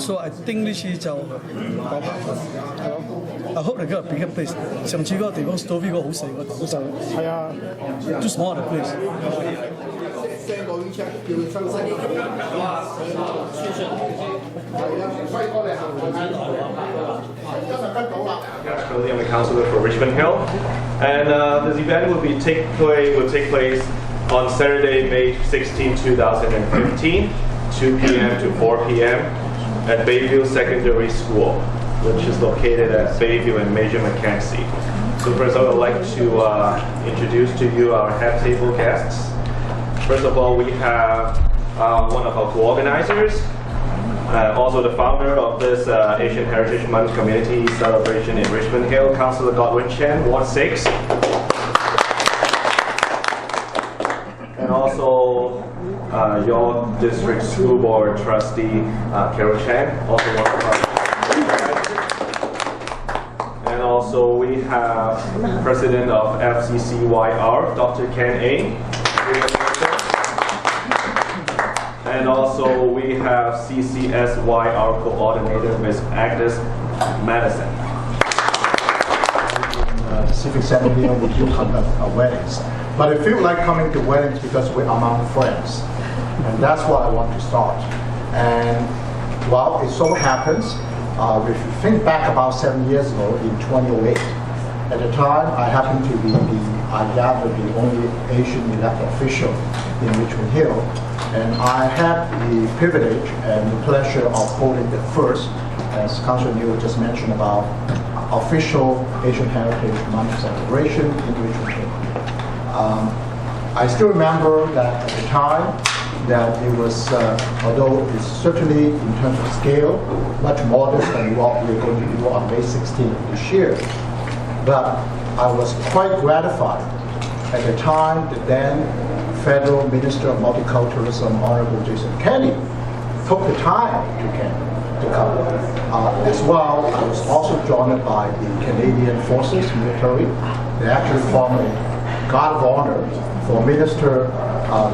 So I think呢次就I hope 嚟緊 bigger place。上次嗰個地方 Stovey 嗰個好細個島就係啊 ，too small the place。聲個 WeChat 叫佢收聲。I'm the counselor for Richmond Hill, and this event will take place on Saturday, May 16, 2015, 2 p.m. to 4 p.m. at Bayview Secondary School, which is located at Bayview and Major Mackenzie. So first I would like to introduce to you our head table guests. First of all, we have one of our co-organizers, also the founder of this Asian Heritage Month Community Celebration in Richmond Hill, Councillor Godwin Chen, Ward 6. And also your district school board trustee, Carol Chan, also one of our. And also we have president of FCCYR, Dr. Ken A. And also we have CCSYR coordinator, Ms. Agnes Madison. The Civic Center here, we do conduct weddings. But I feel like coming to weddings because we're among friends. And that's what I want to start. And well, it so happens, if you think back about 7 years ago in 2008, at the time I happened to be I gather the only Asian elected official in Richmond Hill. And I had the privilege and the pleasure of holding the first, as Councillor Neil just mentioned about, official Asian Heritage Month celebration in Richmond Hill. I still remember that at the time that it was, although it's certainly in terms of scale, much modest than what we're going to do on May 16th of this year. But I was quite gratified at the time that then Federal Minister of Multiculturalism, Honorable Jason Kenney, took the time to come. As well, I was also joined by the Canadian Forces military. They actually formed a guard of honor for Minister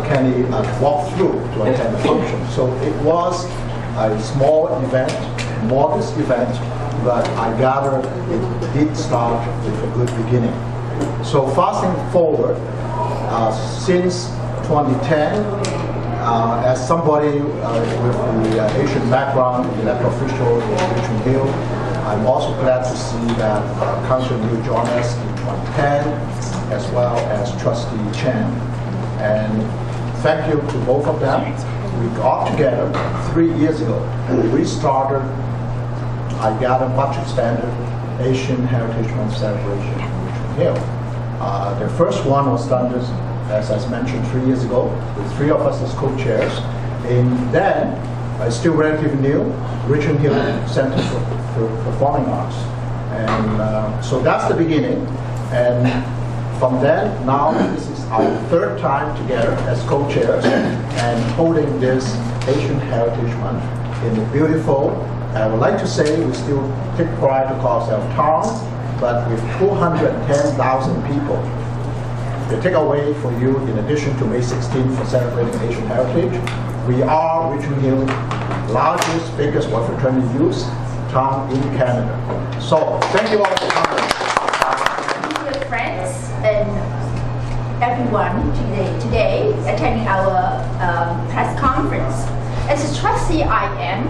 Kenney to walk through to attend the function. So it was a small event, modest event, but I gather it did start with a good beginning. So fasting forward, since 2010, as somebody with the Asian background, elected official in Richmond Hill, I'm also glad to see that Councillor Liu joined us in 2010, as well as Trustee Chen. And thank you to both of them. We got together 3 years ago. We started, I gather, much expanded Asian Heritage Month celebration in Richmond Hill. The first one was done, as I mentioned, 3 years ago, with 3 of us as co-chairs. And then, still relatively new, Richmond Hill Center for Performing Arts. And so that's the beginning. And from then, now this is our 3rd time together as co-chairs and holding this Asian Heritage Month in the beautiful, I would like to say we still take pride to call ourselves town, but with 210,000 people. The takeaway for you, in addition to May 16th for celebrating Asian heritage, we are Richmond Hill, largest, biggest work fraternity youth town in Canada. So, thank you all for coming. Dear friends and everyone today attending our press conference. As a trustee, I am,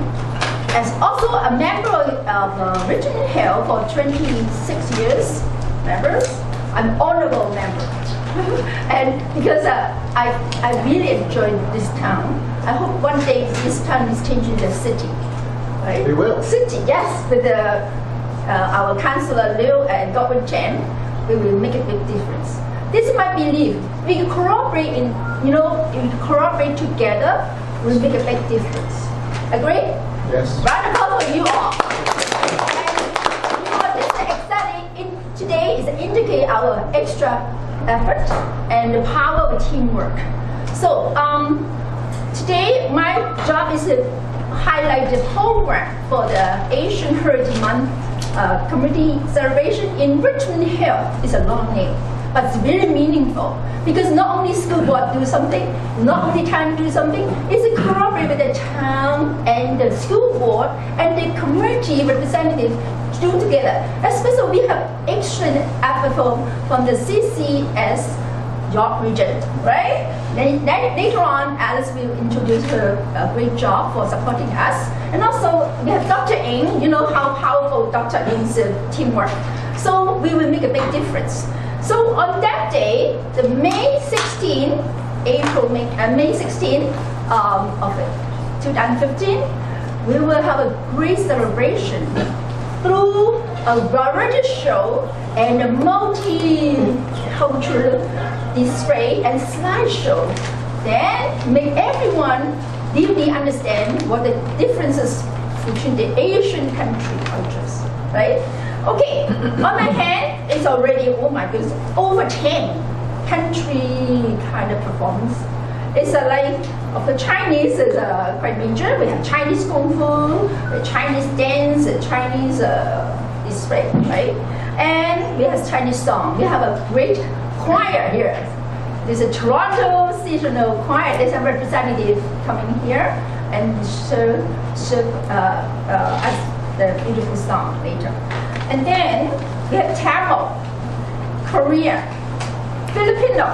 as also a member of Richmond Hill for 26 years, members, I'm honorable member. And because I really enjoy this town, I hope one day this town is changing the city. Right? We will. City, yes, with our Councillor Liu and Godwin Chen, we will make a big difference. This is my belief. We cooperate if we cooperate together, we'll make a big difference. Agree? Yes. Round of applause for you all. And this is exactly today is indicate our extra effort and the power of teamwork. So today my job is to highlight the program for the Asian Heritage Month community celebration in Richmond Hill. It's a long name. but it's very meaningful because not only school board do something, not only town do something, it's a collaborate with the town and the school board and the community representative do together. Especially we have excellent effort from the CCS York region, right? Then later on, Alice will introduce her great job for supporting us. And also, we have Dr. Ng, you know how powerful Dr. Ng's teamwork. So we will make a big difference. So on that day, the May 16, May 16 of 2015, we will have a great celebration through a variety show and a multicultural display and slideshow. Then make everyone deeply understand what the differences between the Asian country cultures, right? Okay, on my hand, it's already, oh my goodness, over 10 country kind of performance. It's like, of the Chinese is quite major. We have Chinese Kung Fu, the Chinese dance, the Chinese display, right? And we have Chinese song. We have a great choir here. There's a Toronto seasonal choir. There's a representative coming here and serve us the beautiful song later. And then we have Tamil, Korean, Filipino,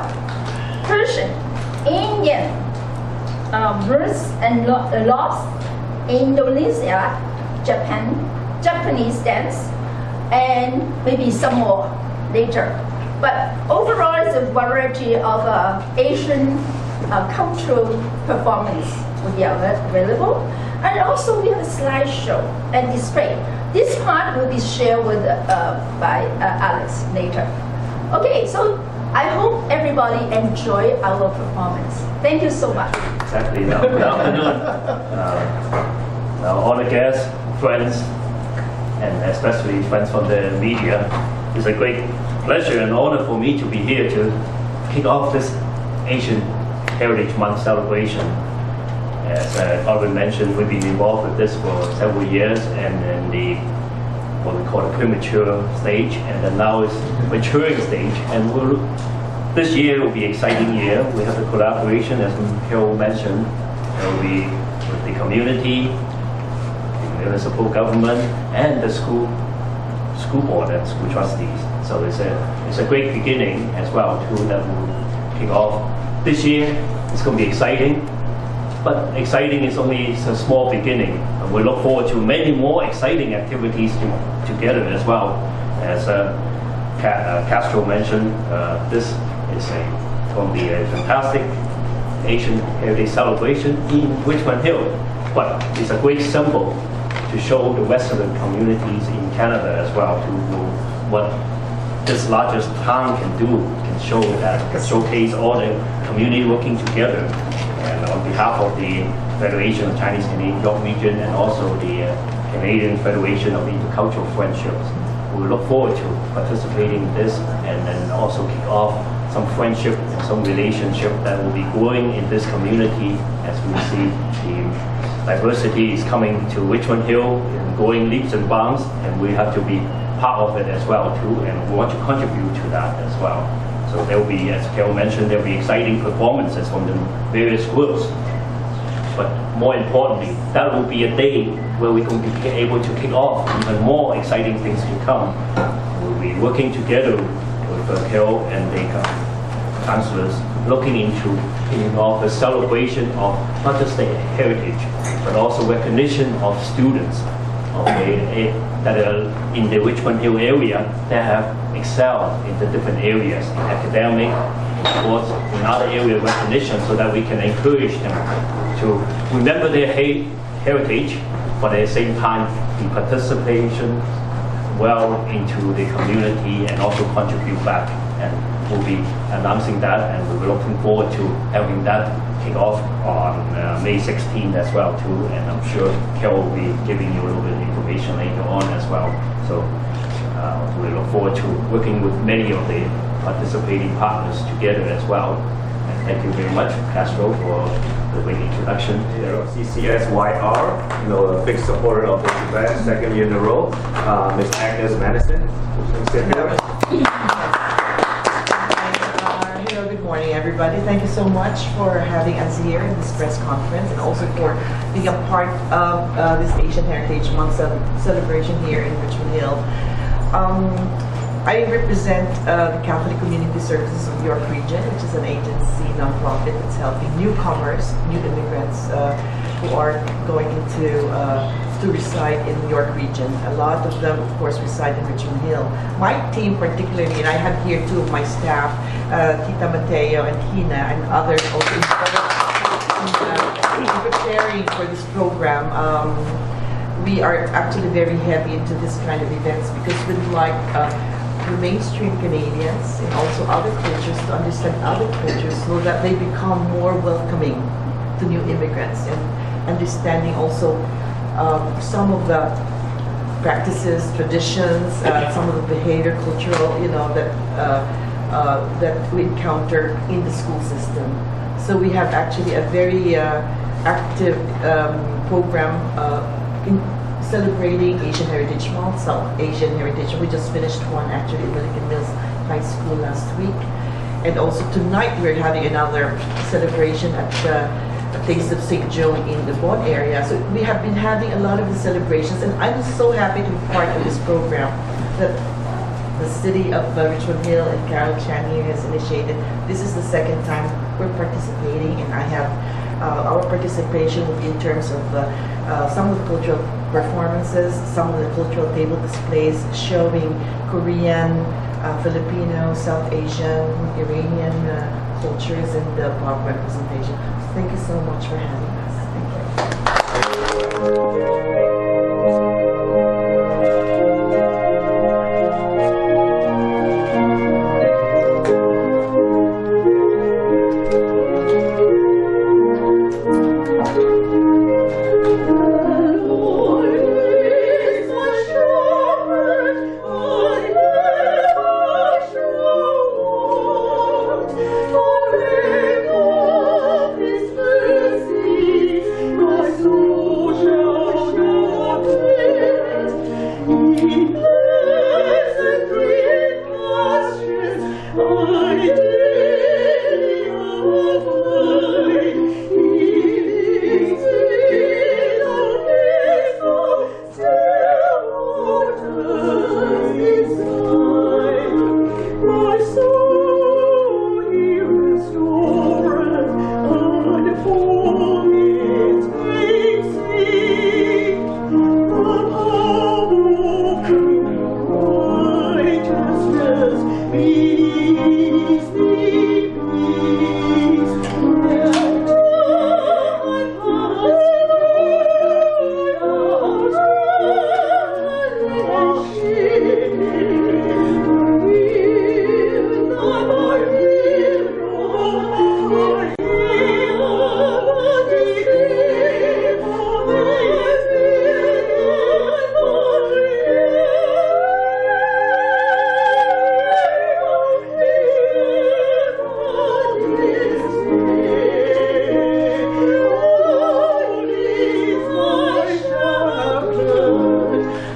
Persian, Indian, Rus and Laos, Indonesia, Japanese dance, and maybe some more later. But overall, it's a variety of Asian cultural performance will be available. And also we have a slideshow and display. This part will be shared with by Alex later. Okay, so I hope everybody enjoy our performance. Thank you so much. Exactly. Now, good afternoon. All the guests, friends, and especially friends from the media. It's a great pleasure and honor for me to be here to kick off this Asian Heritage Month celebration. As Alvin mentioned, we've been involved with this for several years, and in the what we call the premature stage, and then now it's maturing stage. And this year will be an exciting year. We have the collaboration, as Carol mentioned, with the community, the municipal government, and the school board and school trustees. So it's a great beginning as well too that will kick off this year. It's going to be exciting. But exciting is only a small beginning. And we look forward to many more exciting activities together as well. As Castro mentioned, this is going to be a fantastic Asian Heritage celebration in Richmond Hill. But it's a great symbol to show the Western communities in Canada as well to what this largest town can do, can showcase all the community working together. And on behalf of the Federation of Chinese Canadian York Region and also the Canadian Federation of Intercultural Friendships, we look forward to participating in this and then also kick off some friendship and some relationship that will be growing in this community as we see the diversity is coming to Richmond Hill and growing leaps and bounds, and we have to be part of it as well too, and we want to contribute to that as well. So there will be, as Carol mentioned, there will be exciting performances from the various groups. But more importantly, that will be a day where we can be able to kick off even more exciting things to come. We'll be working together with Carol and the councillors, looking into kicking off a celebration of not just the heritage, but also recognition of students that are in the Richmond Hill area that have excelled in the different areas, in academic, in sports, in other area of recognition, so that we can encourage them to remember their heritage, but at the same time in participation well into the community and also contribute back. And we'll be announcing that, and we're looking forward to having that kick off on May 16th as well too. And I'm sure Carol will be giving you a little bit of information later on as well. So we look forward to working with many of the participating partners together as well. And thank you very much, Castro, for the great introduction. CCSYR, a big supporter of this event, second year in a row. Ms. Agnes Madison. morning, everybody. Thank you so much for having us here in this press conference and also for being a part of this Asian Heritage Month celebration here in Richmond Hill. I represent the Catholic Community Services of York Region, which is an agency, nonprofit that's helping newcomers, new immigrants who are going to reside in York Region. A lot of them, of course, reside in Richmond Hill. My team particularly, and I have here two of my staff, Tita Mateo and Hina, and others also in preparing for this program. We are actually very heavy into this kind of events because we'd like the mainstream Canadians and also other cultures to understand other cultures so that they become more welcoming to new immigrants and understanding also some of the practices, traditions, some of the behavior, cultural, that we encounter in the school system. So we have actually a very active program in celebrating Asian Heritage Month, South Asian Heritage. We just finished one actually in Milliken Mills High School last week. And also tonight we're having another celebration at Taste of St. Joe in the Vaughan area. So we have been having a lot of the celebrations, and I'm so happy to be part of this program that the city of Richmond Hill and Carol Chan here has initiated. This is the second time we're participating, and I have our participation will be in terms of some of the cultural performances, some of the cultural table displays showing Korean, Filipino, South Asian, Iranian cultures and the pop representation. Thank you so much for having us. Thank you.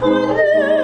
Oh,